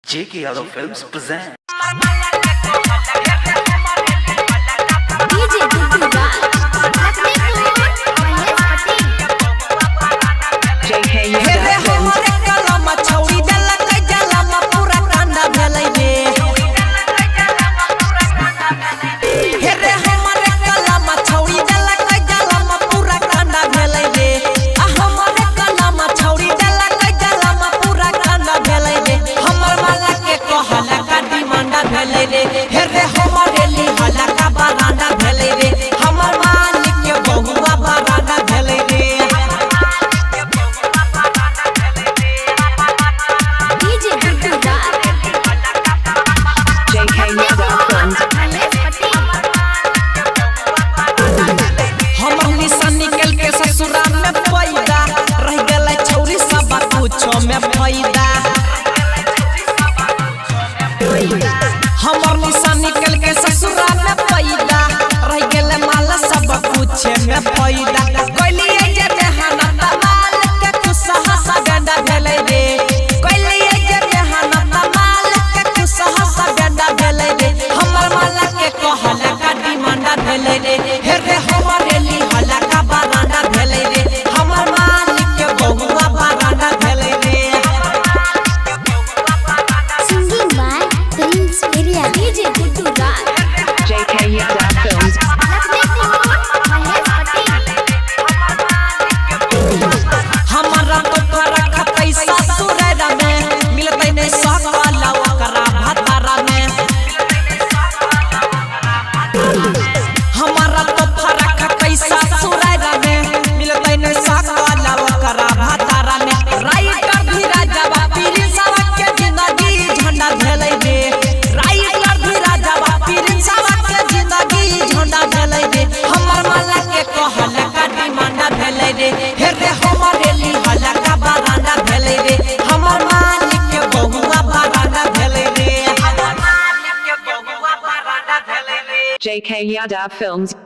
JK Yadav Films present. DJ JK Yadav Films. हेरे हमारे ली हला का बराना भेले रे हमर मालिक के बहुआ बराना भेले रे DJ JK Yadav Films. हमर निशान निकल के ससुराल में पैदा रह गेलै छौरी सब कुछो में फायदा हमर निशान निकल के ससुराल में पैदा रह गेलै माल सब कुछ में फायदा कोइलिए जे मेहनत माल के खुशहा सा गंदा भेलै रे कोइलिए जे मेहनत माल के खुशहा सा गंदा भेलै रे हमर माल के कहल का डिमांड भेलै रे हेरे हमारे ली हला का बराना भेलै रे हमर मालिक के बहुआ बराना भेलै रे Singing by Prince Area. DJ JK Yadav Films. हमारा तो फरक पैसा सुरेरा में मिलते नहीं सकला ओकरा भतारा में हमारा तो फरक पैसा सुरेरा में मिलते नहीं सकला ओकरा भतारा में राइटर भी राजा पीरी सवा के जिंदगी झंडा भेलै रे राइटर भी राजा पीरी सवा के जिंदगी झंडा भेलै रे हमर माला के कहल का डिमांड भेलै रे हेरे हमारे ली हला का बराना भेलै रे हमर मालिक के बहुआ बराना भेलै रे हमर मालिक के बहुआ बराना भेलै रे JK Yadav Films.